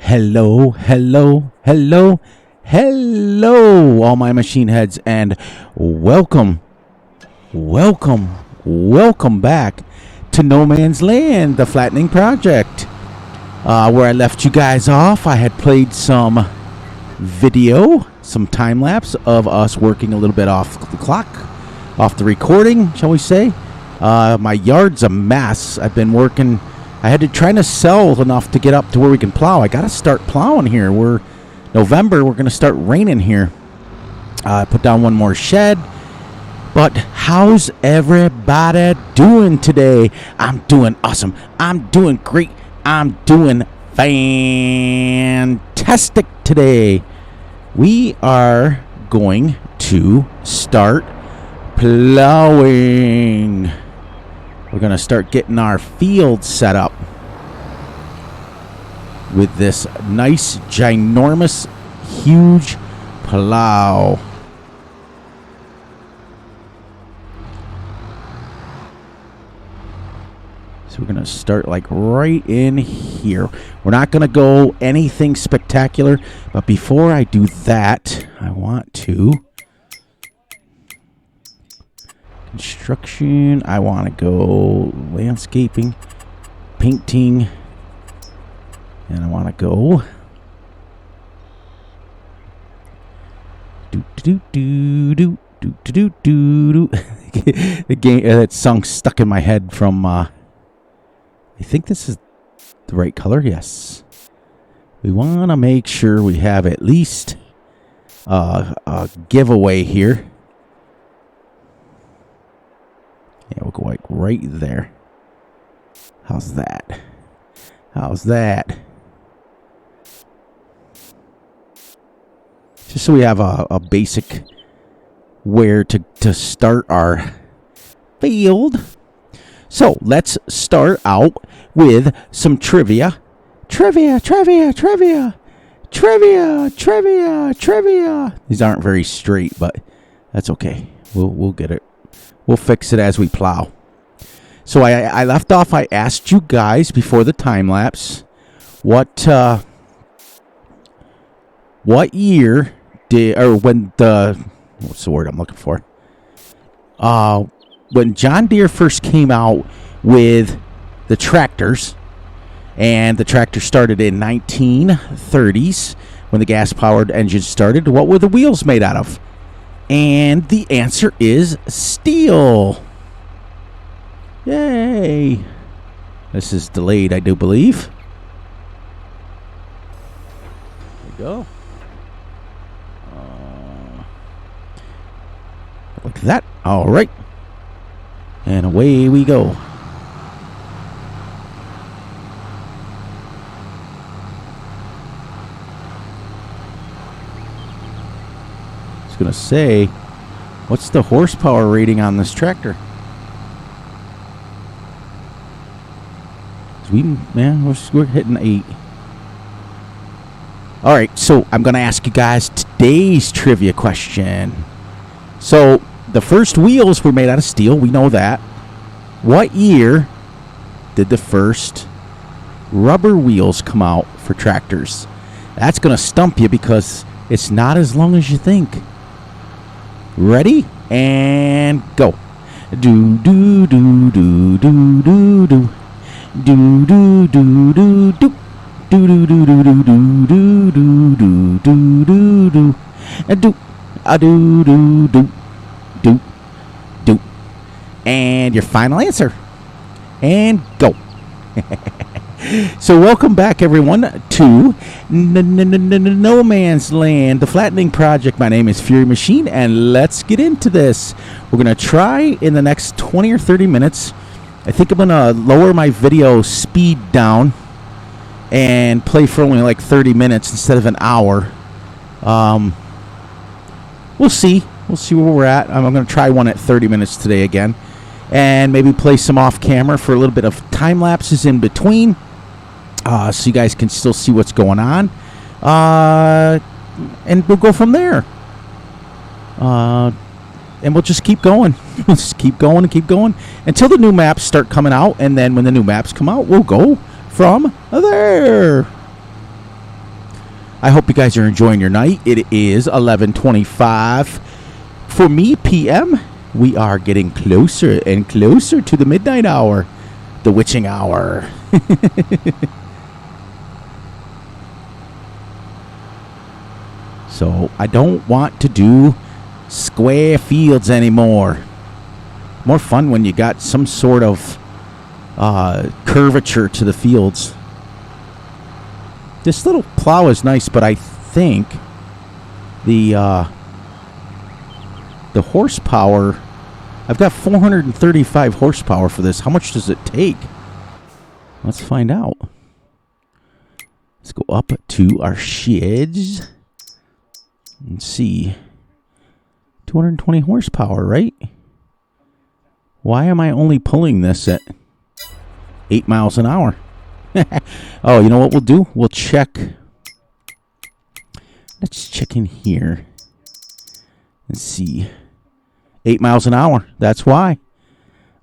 Hello, hello, hello, hello, all my machine heads, and welcome back to No Man's Land, the Flattening Project. Where I left you guys off, I had played some video, some time lapse of us working a little bit off the clock, off the recording, shall we say. My yard's a mess. I've been working. I had to try to sell enough to get up to where we can plow. I got to start plowing here. We're November. We're going to start raining here. I put down one more shed. But how's everybody doing today? I'm doing awesome. I'm doing great. I'm doing fantastic today. We are going to start plowing. We're going to start getting our field set up with this nice, ginormous, huge plow. So we're going to start like right in here. We're not going to go anything spectacular, but before I do that, I want to construction. I want to go landscaping, painting, and I want to go do. The game that song stuck in my head from. I think this is the right color. Yes, we want to make sure we have at least a giveaway here. Yeah, we'll go like right there. How's that? How's that? Just so we have a basic where to start our field. So let's start out with some trivia. Trivia. These aren't very straight, but that's okay. We'll get it. We'll fix it as we plow. So I left off. I asked you guys before the time lapse, what year did, or when the, what's the word I'm looking for? When John Deere first came out with the tractors, and the tractor started in 1930s when the gas-powered engine started. What were the wheels made out of? And the answer is steel. Yay. This is delayed, I do believe. There we go. Like that. All right. And away we go. Going to say, what's the horsepower rating on this tractor? We're hitting 8. All right, so I'm going to ask you guys today's trivia question. So the first wheels were made out of steel. We know that. What year did the first rubber wheels come out for tractors? That's going to stump you because it's not as long as you think. Ready? And go. Do do do do do do do. Do do do do do. Do do do do do do do do do do do do. Do do do do do do. And your final answer. And go. So welcome back, everyone, to No Man's Land, the Flattening Project. My name is Fury Machine, and let's get into this. We're going to try in the next 20 or 30 minutes. I think I'm going to lower my video speed down and play for only like 30 minutes instead of an hour. We'll see. We'll see where we're at. I'm going to try one at 30 minutes today again, and maybe play some off camera for a little bit of time lapses in between. So you guys can still see what's going on. And we'll go from there. And we'll just keep going. We'll just keep going and keep going until the new maps start coming out. And then when the new maps come out, we'll go from there. I hope you guys are enjoying your night. It is 11:25 for me p.m. We are getting closer and closer to the midnight hour, the witching hour. So I don't want to do square fields anymore. More fun when you got some sort of curvature to the fields. This little plow is nice, but I think the horsepower, I've got 435 horsepower for this. How much does it take? Let's find out. Let's go up to our sheds and see. 220 horsepower, right? Why am I only pulling this at 8 miles an hour? Oh, you know what we'll do? We'll check. Let's check in here. Let's see. 8 miles an hour. That's why.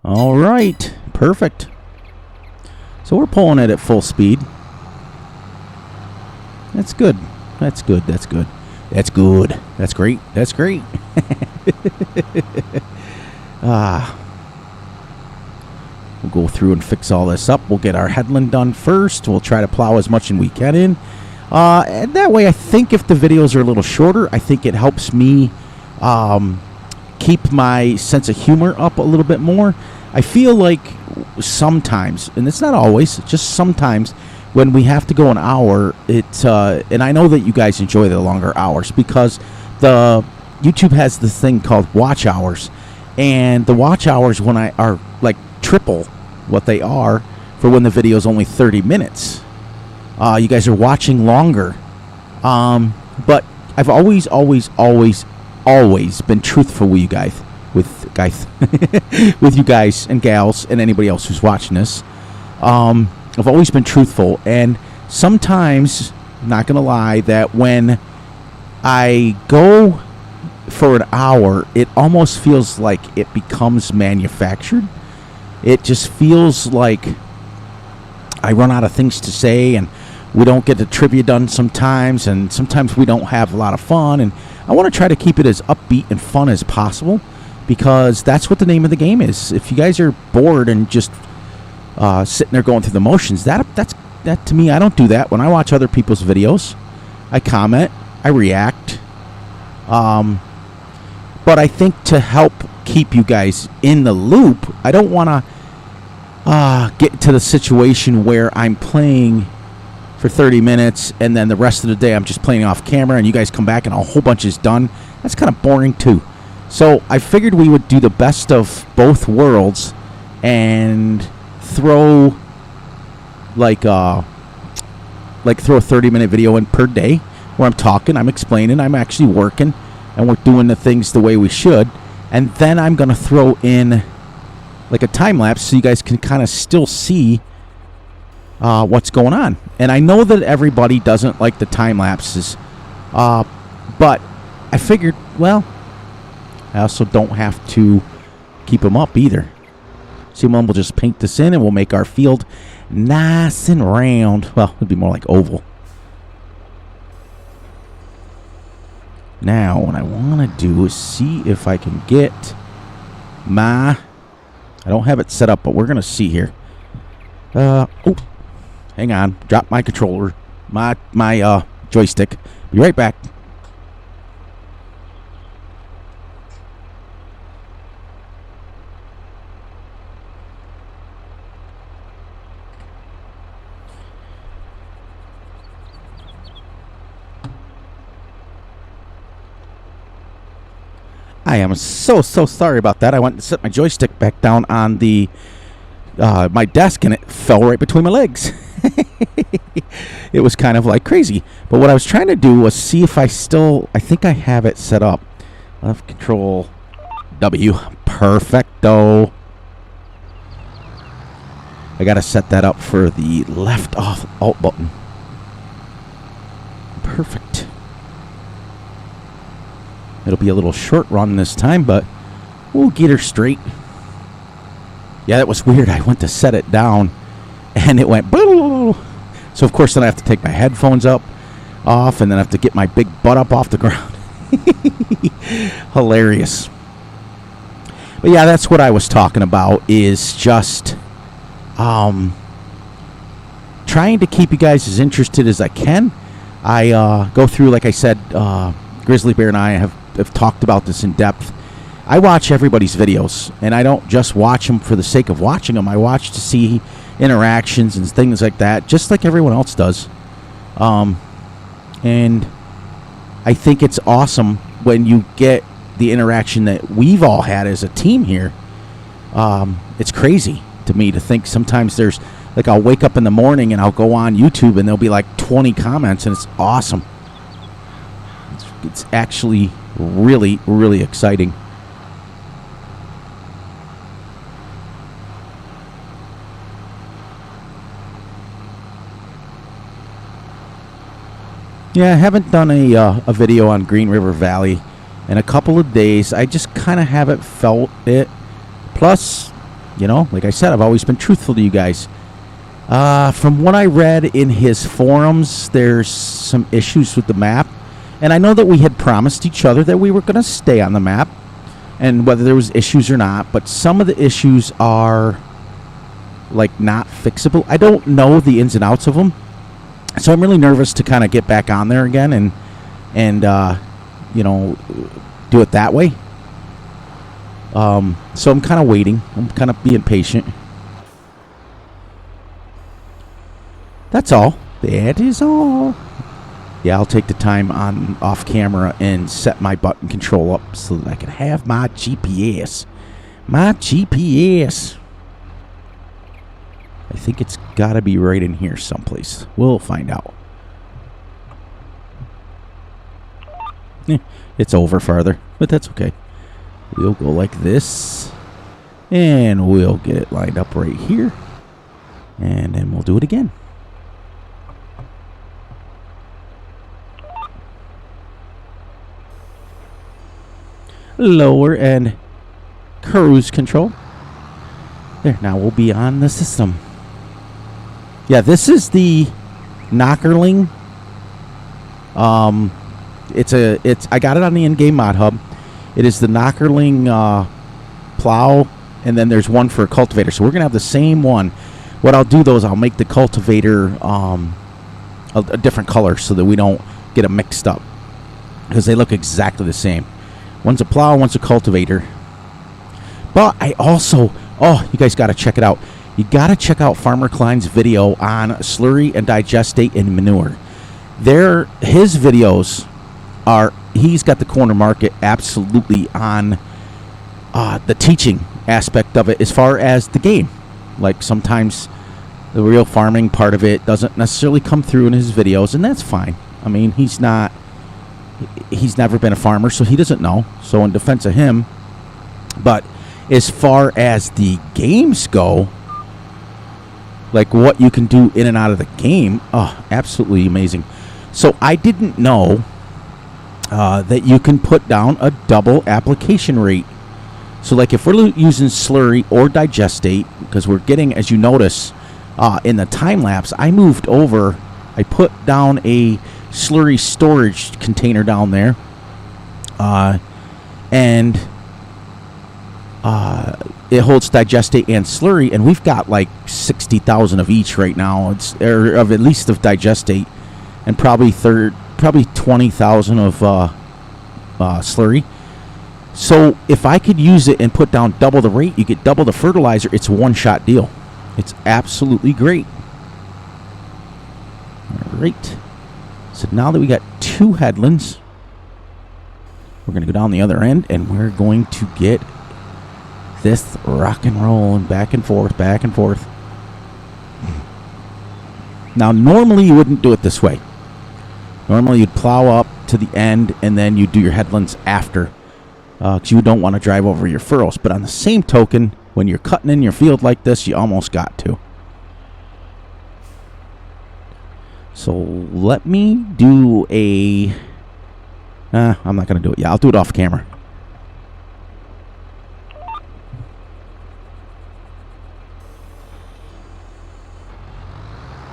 All right. Perfect. So we're pulling it at full speed. That's good. That's good. That's good. That's good. That's great. That's great. We'll go through and fix all this up. We'll get our headland done first. We'll try to plow as much as we can in. And that way, I think if the videos are a little shorter, I think it helps me keep my sense of humor up a little bit more. I feel like sometimes, and it's not always, just sometimes, when we have to go an hour, and I know that you guys enjoy the longer hours because the YouTube has this thing called watch hours, and the watch hours when I are like triple what they are for when the video is only 30 minutes. You guys are watching longer, but I've always been truthful with you guys, with you guys and gals and anybody else who's watching this. I've always been truthful, and sometimes, not gonna lie, that when I go for an hour, it almost feels like it becomes manufactured. It just feels like I run out of things to say, and we don't get the trivia done sometimes, and sometimes we don't have a lot of fun, and I want to try to keep it as upbeat and fun as possible, because that's what the name of the game is. If you guys are bored and just sitting there going through the motions, that to me, I don't do that. When I watch other people's videos, I comment, I react, but I think to help keep you guys in the loop, I don't want to get to the situation where I'm playing for 30 minutes and then the rest of the day I'm just playing off camera and you guys come back and a whole bunch is done. That's kind of boring too. So I figured we would do the best of both worlds and throw like throw a 30-minute video in per day where I'm talking, I'm explaining, I'm actually working, and we're doing the things the way we should. And then I'm going to throw in like a time lapse so you guys can kind of still see what's going on. And I know that everybody doesn't like the time lapses, but I figured, well, I also don't have to keep them up either. See, we'll just paint this in and we'll make our field nice and round. Well, it'd be more like oval. Now, what I want to do is see if I can get my... I don't have it set up, but we're going to see here. Oh, hang on. Drop my controller. My joystick. Be right back. I am so sorry about that. I went to set my joystick back down on the my desk, and it fell right between my legs. It was kind of like crazy. But what I was trying to do was see if I think I have it set up. Left control W. Perfecto. I got to set that up for the left off alt button. Perfect. It'll be a little short run this time, but we'll get her straight. Yeah, that was weird. I went to set it down, and it went... So, of course, then I have to take my headphones up, off, and then I have to get my big butt up off the ground. Hilarious. But yeah, that's what I was talking about, is just trying to keep you guys as interested as I can. I go through, like I said, Grizzly Bear and I have talked about this in depth. I watch everybody's videos, and I don't just watch them for the sake of watching them. I watch to see interactions and things like that, just like everyone else does. And I think it's awesome when you get the interaction that we've all had as a team here. It's crazy to me to think sometimes there's, like, I'll wake up in the morning and I'll go on YouTube and there'll be like 20 comments, and it's awesome. It's actually really, really exciting. Yeah, I haven't done a video on Green River Valley in a couple of days. I just kind of haven't felt it. Plus, you know, like I said, I've always been truthful to you guys. From what I read in his forums, there's some issues with the map. And I know that we had promised each other that we were going to stay on the map, and whether there was issues or not. But some of the issues are, like, not fixable. I don't know the ins and outs of them. So I'm really nervous to kind of get back on there again and you know, do it that way. So I'm kind of waiting. I'm kind of being patient. That's all. That is all. Yeah, I'll take the time on off camera and set my button control up so that I can have my GPS. My GPS. I think it's got to be right in here someplace. We'll find out. It's over farther, but that's okay. We'll go like this, and we'll get it lined up right here, and then we'll do it again. Lower and cruise control. There, now we'll be on the system. Yeah, this is the Knockerling. I got it on the in-game mod hub. It is the Knockerling plow, and then there's one for a cultivator. So we're gonna have the same one. What I'll do though is I'll make the cultivator a different color so that we don't get them mixed up, because they look exactly the same. One's a plow, one's a cultivator. But I also, you guys got to check it out. You got to check out Farmer Klein's video on slurry and digestate and manure. His videos are, he's got the corner market absolutely on the teaching aspect of it as far as the game. Like, sometimes the real farming part of it doesn't necessarily come through in his videos, and that's fine. I mean, he's never been a farmer, so he doesn't know. So in defense of him, but as far as the games go, like what you can do in and out of the game, absolutely amazing. So I didn't know that you can put down a double application rate. So like if we're using slurry or digestate, because we're getting, as you notice in the time lapse, I moved over, I put down a slurry storage container down there, and it holds digestate and slurry, and we've got like 60,000 of each right now. Or of at least of digestate, and probably 20,000 of slurry. So if I could use it and put down double the rate, you get double the fertilizer. It's a one-shot deal. It's absolutely great. All right. So now that we got two headlands, we're going to go down the other end, and we're going to get this rock and roll and back and forth, back and forth. Now, normally you wouldn't do it this way. Normally you'd plow up to the end, and then you do your headlands after, because you don't want to drive over your furrows. But on the same token, when you're cutting in your field like this, you almost got to. So let me do a... I'm not going to do it. Yeah, I'll do it off camera.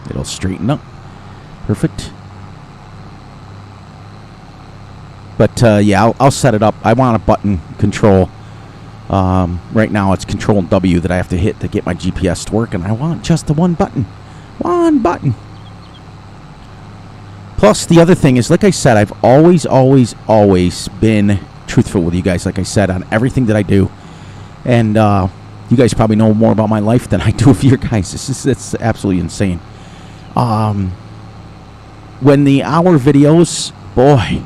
It'll straighten up. Perfect. But yeah, I'll set it up. I want a button control. Right now it's Control W that I have to hit to get my GPS to work, and I want just the one button. One button. Plus, the other thing is, like I said, I've always been truthful with you guys, like I said, on everything that I do. And you guys probably know more about my life than I do of your guys. It's absolutely insane. When the hour videos, boy,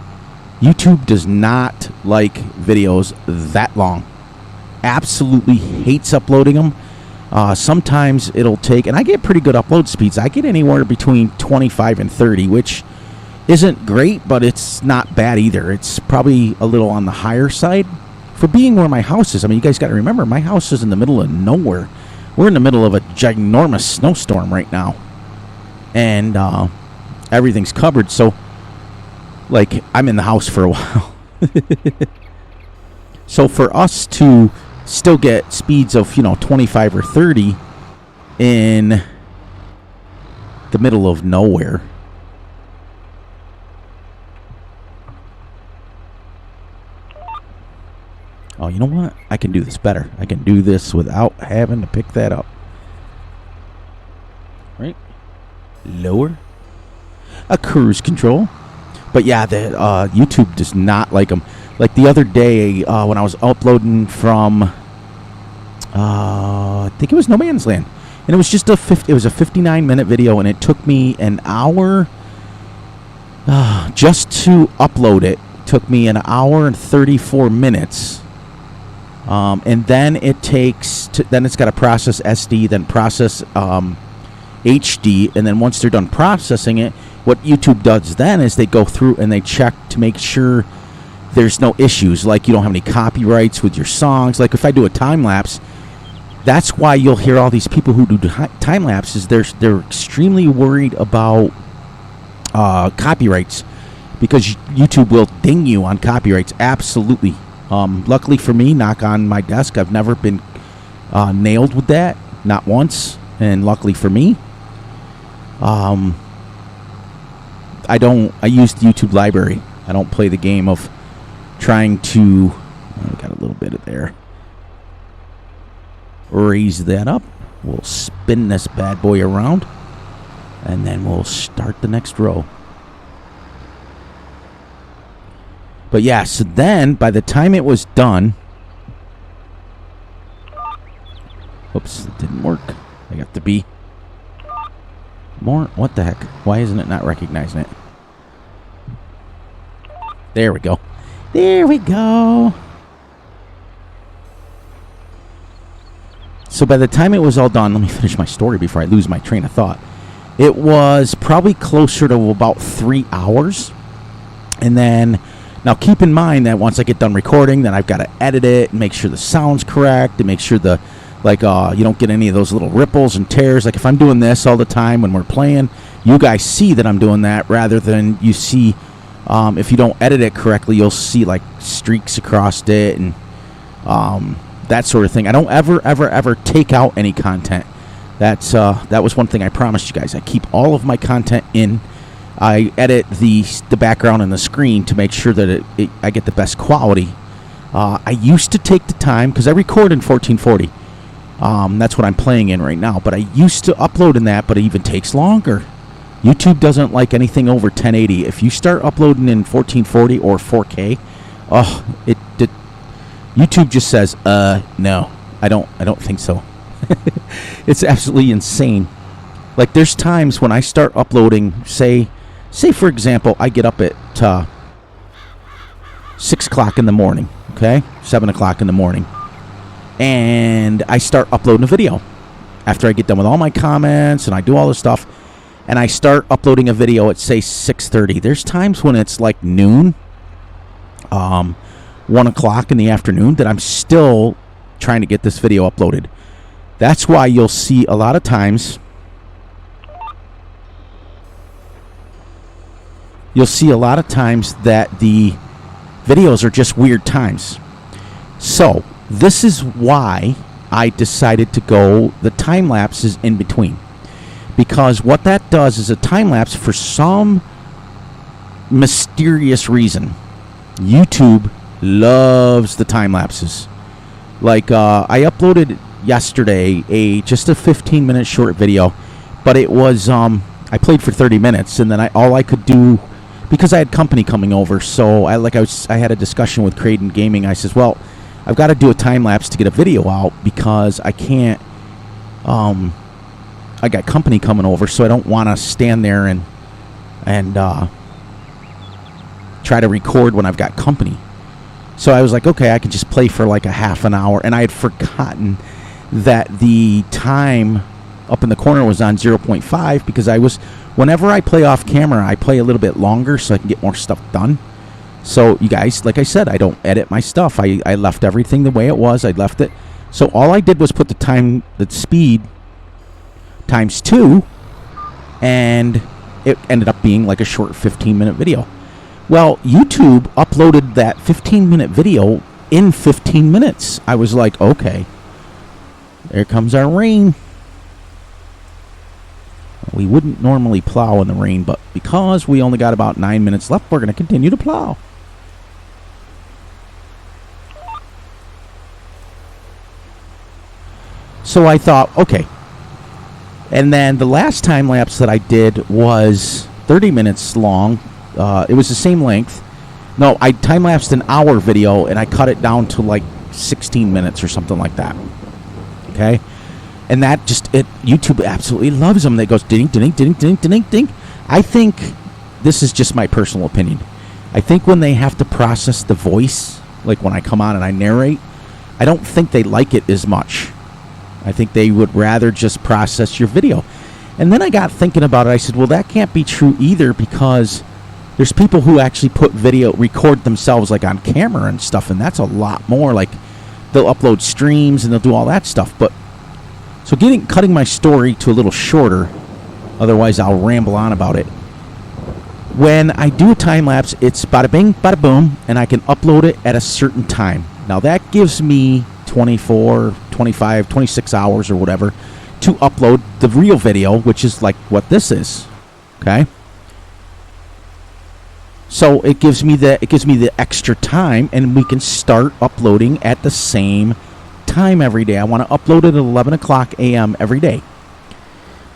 YouTube does not like videos that long. Absolutely hates uploading them. Sometimes it'll take, and I get pretty good upload speeds. I get anywhere between 25 and 30, which isn't great, but it's not bad either. It's probably a little on the higher side for being where my house is. I mean, you guys got to remember, my house is in the middle of nowhere. We're in the middle of a ginormous snowstorm right now, and everything's covered. So, like, I'm in the house for a while. So for us to still get speeds of, 25 or 30 in the middle of nowhere. Oh, you know what? I can do this better. I can do this without having to pick that up. Right? Lower. A cruise control. But yeah, the YouTube does not like them. Like the other day when I was uploading from, I think it was No Man's Land. And it was just a 59-minute video, and it took me an hour just to upload it. Took me an hour and 34 minutes. And then it takes, then it's got to process SD, then process HD, and then once they're done processing it, what YouTube does then is they go through and they check to make sure there's no issues, like you don't have any copyrights with your songs. Like if I do a time lapse, that's why you'll hear all these people who do time lapses. They're extremely worried about copyrights, because YouTube will ding you on copyrights. Absolutely. Luckily for me, knock on my desk, I've never been nailed with that, not once. And luckily for me, I use the YouTube library. I don't play the game of trying to, I got a little bit of there. Raise that up. We'll spin this bad boy around, and then we'll start the next row. But yeah, so then by the time it was done, oops, it didn't work. I got to be more. What the heck? Why isn't it not recognizing it? There we go. There we go. So by the time it was all done, let me finish my story before I lose my train of thought. It was probably closer to about 3 hours. And then, now keep in mind that once I get done recording, then I've got to edit it and make sure the sound's correct and make sure the, like, you don't get any of those little ripples and tears. Like if I'm doing this all the time when we're playing, you guys see that I'm doing that, rather than you see, if you don't edit it correctly, you'll see like streaks across it and that sort of thing. I don't ever take out any content. That was one thing I promised you guys. I keep all of my content in. I edit the background and the screen to make sure that I get the best quality. I used to take the time, because I record in 1440. That's what I'm playing in right now. But I used to upload in that, but it even takes longer. YouTube doesn't like anything over 1080. If you start uploading in 1440 or 4K, YouTube just says, no, I don't think so. It's absolutely insane. Like there's times when I start uploading, say for example, I get up at 6 o'clock in the morning, okay, 7 o'clock in the morning, and I start uploading a video after I get done with all my comments and I do all this stuff, and I start uploading a video at say 6:30. There's times when it's like noon, 1 o'clock in the afternoon, that I'm still trying to get this video uploaded. That's why you'll see a lot of times, that the videos are just weird times. So this is why I decided to go the time lapses in between, because what that does is a time lapse, for some mysterious reason, YouTube loves the time lapses. Like I uploaded yesterday just a 15-minute short video, but it was I played for 30 minutes, and then all I could do, because I had company coming over, so I had a discussion with Creighton Gaming. I says, well, I've got to do a time lapse to get a video out because I can't. I got company coming over, so I don't want to stand there and try to record when I've got company. So I was like, okay, I can just play for like a half an hour, and I had forgotten that the time up in the corner was on 0.5 because whenever I play off camera, I play a little bit longer so I can get more stuff done. So you guys, like I said, I don't edit my stuff. I left everything the way it was. I left it. So all I did was put the speed times 2, and it ended up being like a short 15-minute video. Well, YouTube uploaded that 15-minute video in 15 minutes. I was like, okay, there comes our rain. We wouldn't normally plow in the rain, but because we only got about 9 minutes left, we're going to continue to plow. So I thought, okay. And then the last time lapse that I did was 30 minutes long. It was the same length. No, I time lapsed an hour video and I cut it down to like 16 minutes or something like that. Okay, and that YouTube absolutely loves them. It goes ding ding ding ding ding ding. I think this is just my personal opinion. I think when they have to process the voice, like when I come on and I narrate, I don't think they like it as much. I think they would rather just process your video. And then I got thinking about it. I said, well, that can't be true either, because there's people who actually record themselves like on camera and stuff, and that's a lot more. Like they'll upload streams and they'll do all that stuff. But so cutting my story to a little shorter, otherwise I'll ramble on about it. When I do a time lapse, it's bada bing, bada boom, and I can upload it at a certain time. Now that gives me 24, 25, 26 hours or whatever to upload the real video, which is like what this is. Okay? So it gives me the extra time, and we can start uploading at the same time every day. I want to upload it at 11 o'clock a.m. every day.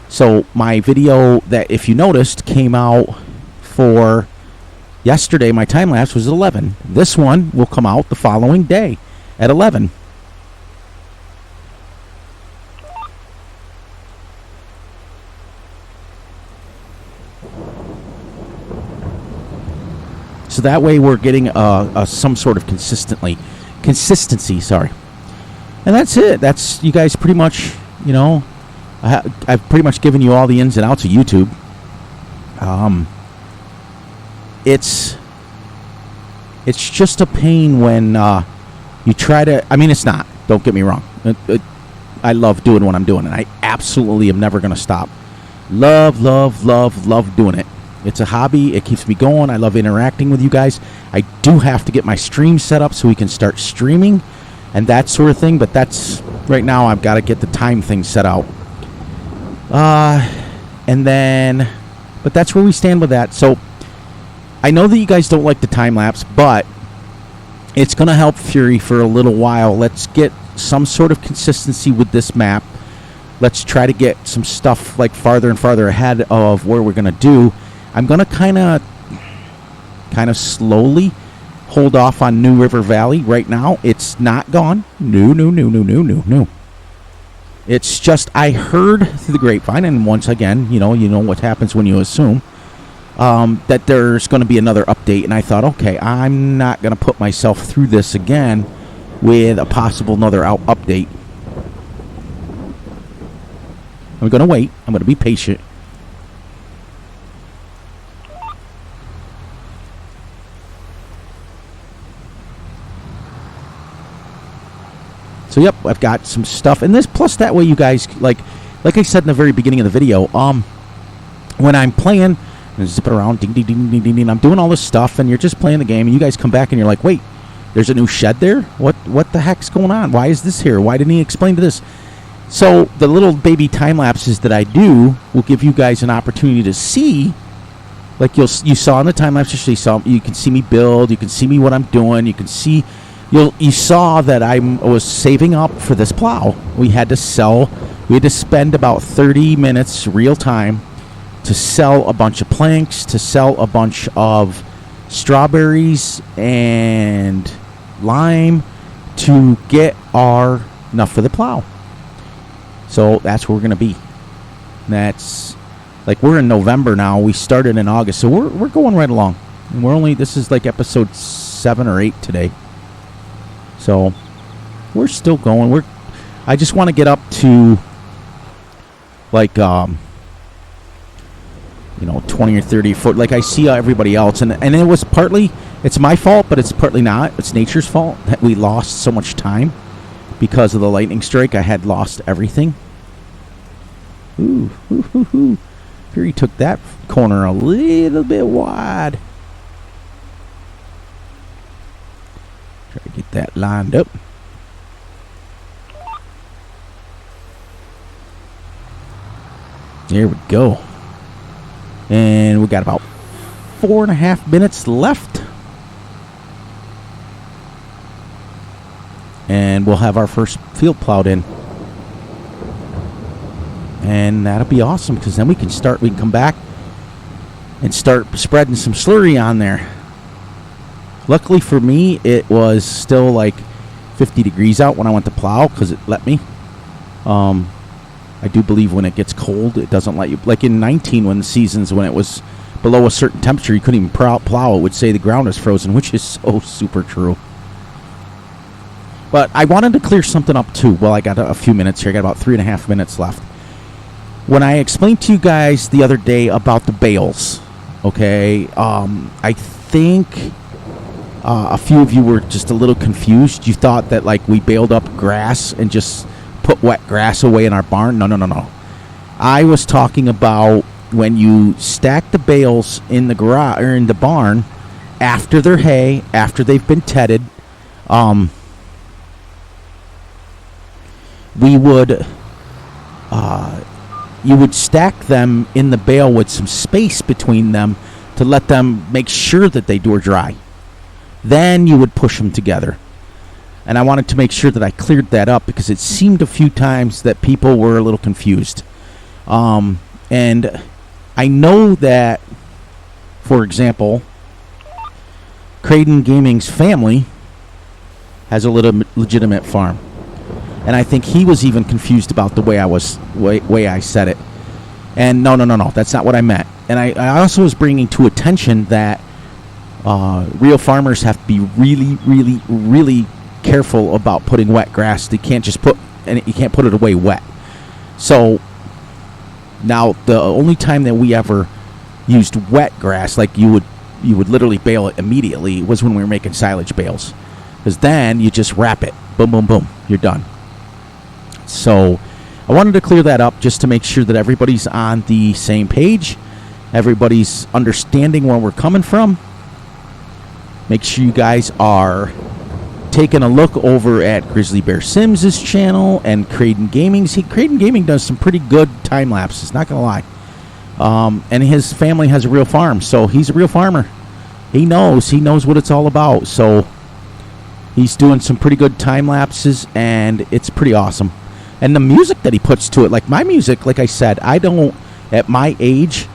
So my video that, if you noticed, came out for yesterday. My time lapse was at 11. This one will come out the following day at 11. So that way we're getting some sort of consistency. Sorry, and that's it. That's, you guys, pretty much. You know, I've pretty much given you all the ins and outs of YouTube. It's just a pain when you try to. I mean, it's not. Don't get me wrong. I love doing what I'm doing, and I absolutely am never going to stop. Love doing it. It's a hobby. It keeps me going. I love interacting with you guys. I do have to get my stream set up so we can start streaming and that sort of thing. But that's, right now, I've got to get the time thing set out. And then, but that's where we stand with that. So I know that you guys don't like the time lapse, but it's going to help Fury for a little while. Let's get some sort of consistency with this map. Let's try to get some stuff like farther and farther ahead of where we're going to do. I'm going to kind of slowly hold off on New River Valley right now. It's not gone. No. It's just, I heard through the grapevine, and once again, you know what happens when you assume, that there's going to be another update, and I thought, okay, I'm not going to put myself through this again with a possible another update. I'm going to wait. I'm going to be patient. So yep, I've got some stuff, and this, plus that way you guys, like I said in the very beginning of the video, when I'm playing, and zip it around, ding ding ding ding ding ding, I'm doing all this stuff, and you're just playing the game, and you guys come back and you're like, wait, there's a new shed there? What the heck's going on? Why is this here? Why didn't he explain to this? So the little baby time lapses that I do will give you guys an opportunity to see Like you saw in the time lapse, you can see me build. You can see me what I'm doing. You can see, you saw that I was saving up for this plow. We had to spend about 30 minutes real time to sell a bunch of planks, to sell a bunch of strawberries and lime to get enough for the plow. So that's where we're going to be. That's like, we're in November now. We started in August, so we're going right along. And this is like episode 7 or 8 today. So we're still going. I just want to get up to like 20 or 30 foot, like I see everybody else, and it was partly, it's my fault, but it's partly not. It's nature's fault that we lost so much time because of the lightning strike. I had lost everything. Ooh. Fury took that corner a little bit wide. Try to get that lined up. There we go. And we got about 4.5 minutes left. And we'll have our first field plowed in. And that'll be awesome, because then we can come back and start spreading some slurry on there. Luckily for me, it was still like 50 degrees out when I went to plow, because it let me. I do believe when it gets cold, it doesn't let you. Like in 19, when it was below a certain temperature, you couldn't even plow. It would say the ground is frozen, which is so super true. But I wanted to clear something up too. Well, I got a few minutes here. I got about 3.5 minutes left. When I explained to you guys the other day about the bales, okay, I think a few of you were just a little confused. You thought that like we baled up grass and just put wet grass away in our barn. No. I was talking about when you stack the bales in the garage or in the barn after they're hay, after they've been tedded. You would stack them in the bale with some space between them to let them make sure that they were dry. Then you would push them together. And I wanted to make sure that I cleared that up, because it seemed a few times that people were a little confused. And I know that, for example, Creighton Gaming's family has a legitimate farm. And I think he was even confused about the way I said it. And no, that's not what I meant. And I also was bringing to attention that real farmers have to be really, really, really careful about putting wet grass. You can't put it away wet. So now the only time that we ever used wet grass, like you would literally bale it immediately, was when we were making silage bales, because then you just wrap it, boom, boom, boom, you're done. So I wanted to clear that up just to make sure that everybody's on the same page, everybody's understanding where we're coming from. Make sure you guys are taking a look over at Grizzly Bear Sims' channel and Creighton Gaming's. Creighton Gaming does some pretty good time lapses, not gonna lie. And his family has a real farm, so he's a real farmer. He knows what it's all about. So he's doing some pretty good time lapses, and it's pretty awesome. And the music that he puts to it, like my music, like I said, at my age,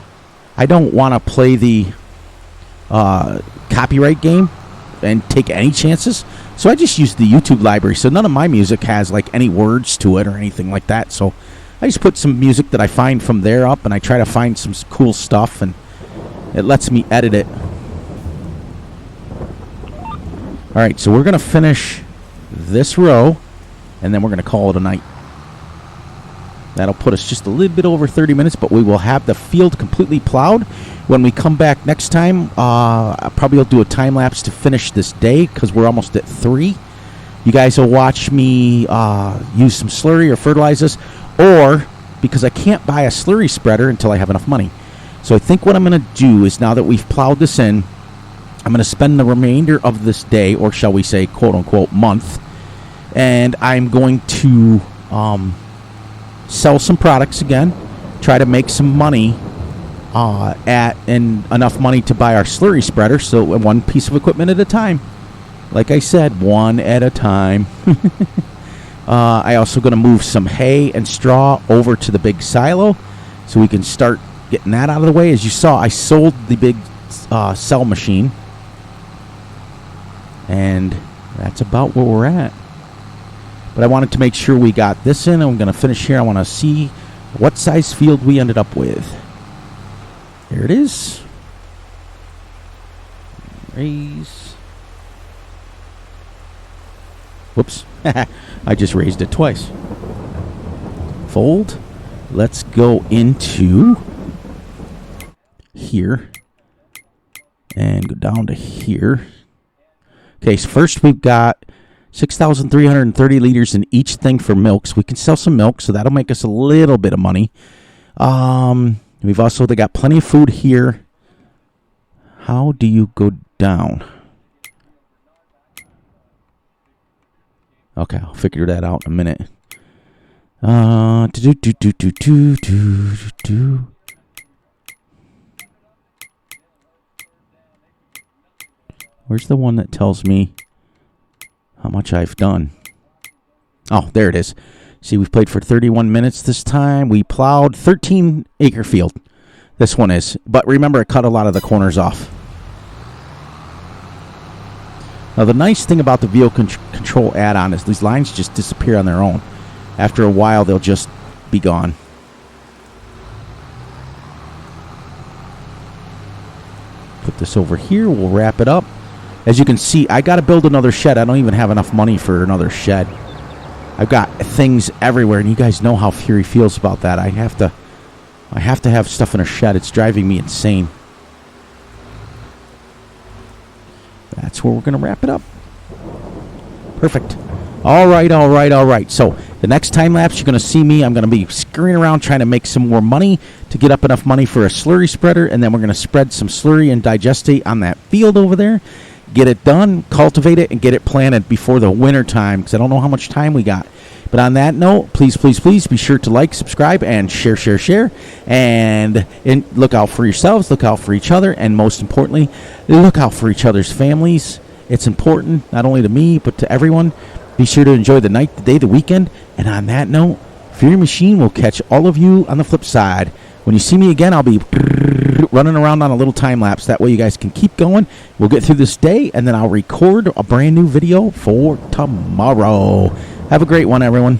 I don't want to play the copyright game and take any chances. So I just use the YouTube library. So none of my music has like any words to it or anything like that. So I just put some music that I find from there up, and I try to find some cool stuff, and it lets me edit it. All right, so we're going to finish this row, and then we're going to call it a night. That'll put us just a little bit over 30 minutes, but we will have the field completely plowed. When we come back next time, I probably will do a time lapse to finish this day, because we're almost at 3. You guys will watch me use some slurry or fertilize this, or because I can't buy a slurry spreader until I have enough money. So I think what I'm going to do is, now that we've plowed this in, I'm going to spend the remainder of this day, or shall we say, quote-unquote, month, and I'm going to sell some products again, try to make some money and enough money to buy our slurry spreader. So one piece of equipment at a time. Like I said, one at a time. I also going to move some hay and straw over to the big silo so we can start getting that out of the way. As you saw, I sold the big cell machine. And that's about where we're at. But I wanted to make sure we got this in. I'm going to finish here. I want to see what size field we ended up with. There it is. Raise. Whoops. I just raised it twice. Fold. Let's go into here. And go down to here. Okay, so first we've got 6,330 liters in each thing for milk. So we can sell some milk, so that'll make us a little bit of money. We've also got plenty of food here. How do you go down? Okay, I'll figure that out in a minute. Where's the one that tells me how much I've done? Oh, there it is. See, we've played for 31 minutes this time. We plowed 13-acre field. This one is. But remember, it cut a lot of the corners off. Now, the nice thing about the vehicle control add-on is these lines just disappear on their own. After a while, they'll just be gone. Put this over here. We'll wrap it up. As you can see, I got to build another shed. I don't even have enough money for another shed. I've got things everywhere, and you guys know how Fury feels about that. I have to have stuff in a shed. It's driving me insane. That's where we're going to wrap it up. Perfect. All right. So the next time lapse, you're going to see me. I'm going to be scurrying around trying to make some more money to get up enough money for a slurry spreader, and then we're going to spread some slurry and digestate on that field over there. Get it done, cultivate it, and get it planted before the winter time, because I don't know how much time we got. But on that note, please be sure to like, subscribe, and share. And look out for yourselves, look out for each other, and most importantly, look out for each other's families. It's important, not only to me, but to everyone. Be sure to enjoy the night, the day, the weekend. And on that note, Fury Machine will catch all of you on the flip side. When you see me again, I'll be running around on a little time lapse. That way you guys can keep going. We'll get through this day, and then I'll record a brand new video for tomorrow. Have a great one, everyone.